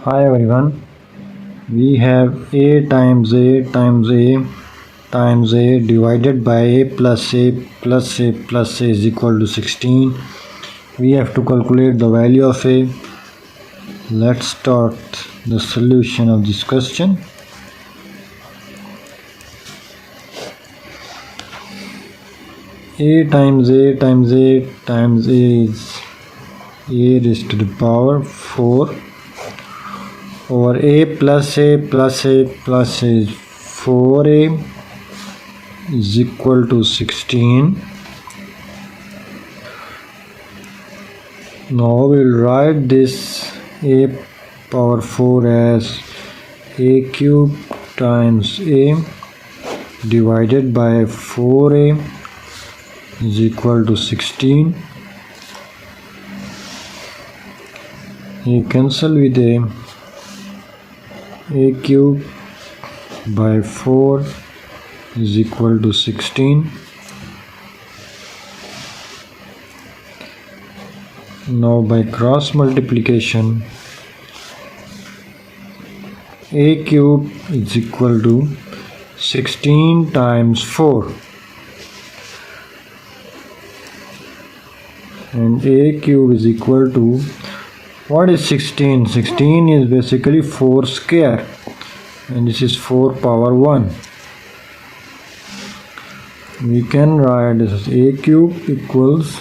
Hi everyone, we have a times a times a times a divided by a plus a plus a plus a is equal to 16. We have to calculate the value of a. Let's start the solution of this question. A times a times a times a is a raised to the power 4 over a plus a plus a plus a is 4a is equal to 16. Now we'll write this a power 4 as a cube times a divided by 4a is equal to 16. You cancel with a cube by 4 is equal to 16. Now by cross multiplication, a cube is equal to 16 times 4 and a cube is equal to, what is 16? 16 is basically 4 square and this is 4 power 1. We can write this as a cube equals,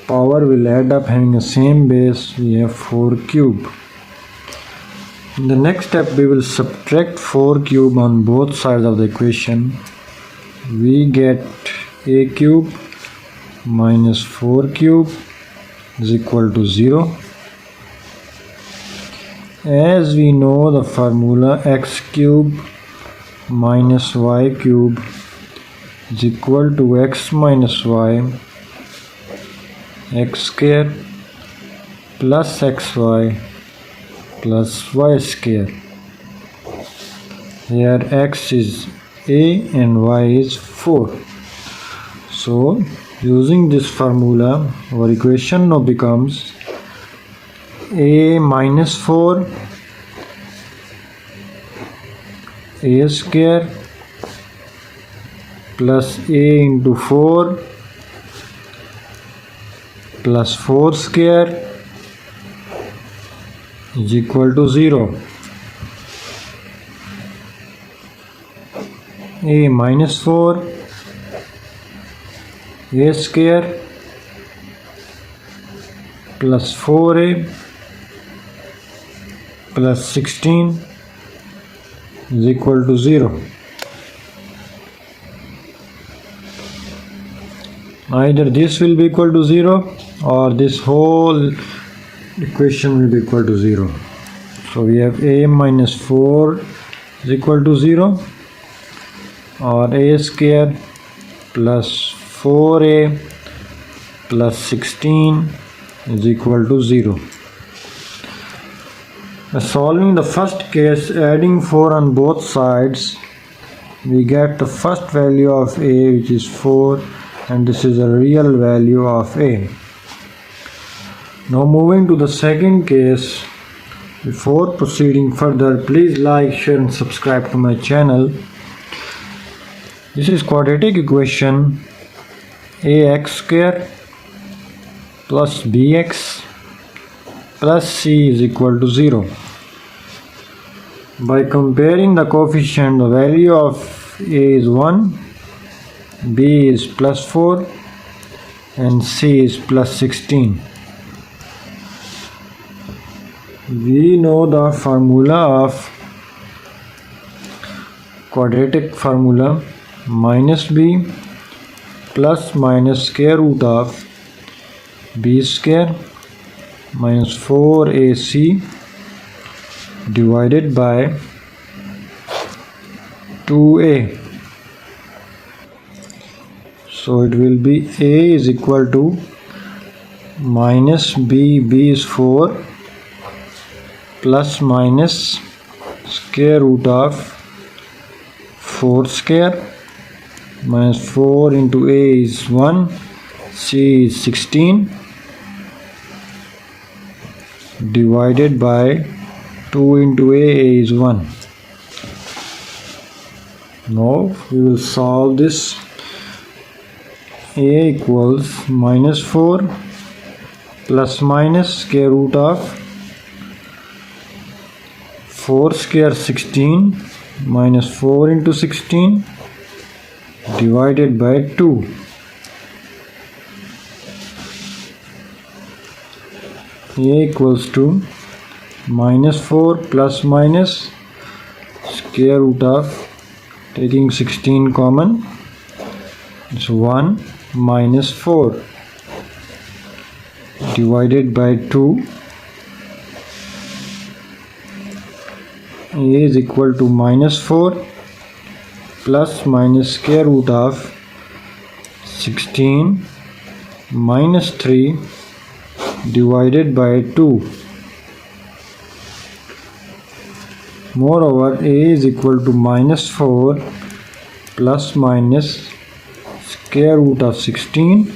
power will add up having the same base, we have 4 cube. In the next step we will subtract 4 cube on both sides of the equation. We get a cube minus 4 cube is equal to 0. As we know the formula, x cube minus y cube is equal to x minus y x square plus xy plus y square. Here x is a and y is 4. So using this formula, our equation now becomes a minus 4 a square plus a into 4 plus 4 square is equal to 0. A minus 4 a square plus 4a plus 16 is equal to 0. Either this will be equal to 0 or this whole equation will be equal to 0. So we have a minus 4 is equal to 0 or a square plus 4a plus 16 is equal to 0. By solving the first case, adding 4 on both sides, we get the first value of a, which is 4, and this is a real value of a. Now moving to the second case, before proceeding further, please like, share and subscribe to my channel. This is quadratic equation ax square plus bx plus c is equal to 0. By comparing the coefficient, the value of a is 1, b is plus 4 and c is plus 16. We know the formula of quadratic formula, minus b plus minus square root of b square minus 4ac divided by 2a. So it will be a is equal to minus b is 4 plus minus square root of 4 square minus 4 into a is 1, c is 16 divided by 2 into a is 1. Now we will solve this. A equals minus 4 plus minus square root of 4 square 16 minus 4 into 16 divided by 2. A equals to minus 4 plus minus square root of, taking 16 common, it's 1 minus 4 divided by 2. A is equal to minus 4 plus minus square root of 16 minus 3 divided by 2. Moreover, a is equal to minus 4 plus minus square root of 16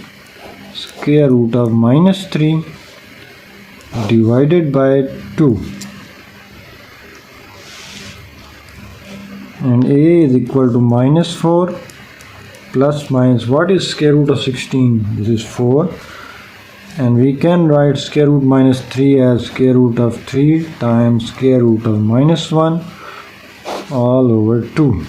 square root of minus 3 divided by 2. And a is equal to minus 4 plus minus, what is square root of 16? This is 4. And we can write square root minus 3 as square root of 3 times square root of minus 1 all over 2.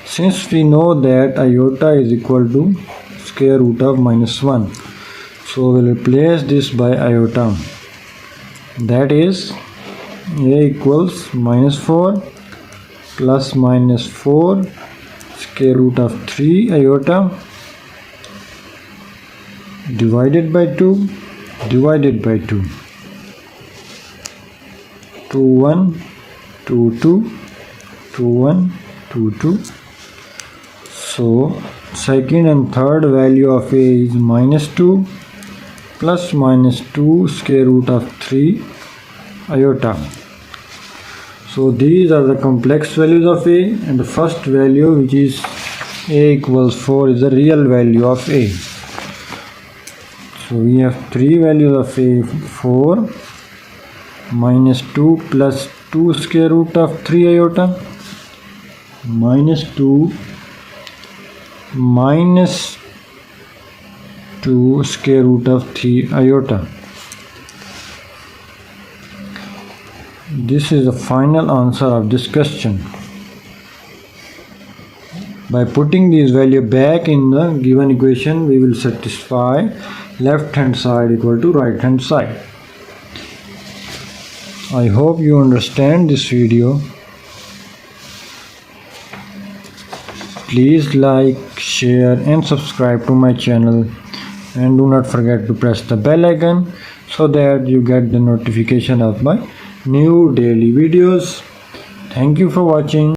Since we know that iota is equal to square root of minus 1, so we'll replace this by iota. That is, a equals minus 4 plus minus 4 square root of 3 iota divided by 2 divided by 2. 2 1 2 2 2 1 2 2. So second and third value of a is minus 2 plus minus 2 square root of 3 iota. So these are the complex values of a, and the first value, which is a equals 4, is the real value of a. So we have three values of a: 4 minus 2 plus 2 square root of 3 iota minus 2 minus 2 square root of 3 iota. This is the final answer of this question. By putting this value back in the given equation, we will satisfy left hand side equal to right hand side. I hope you understand this video. Please like, share and subscribe to my channel, and do not forget to press the bell icon so that you get the notification of my new daily videos. Thank you for watching.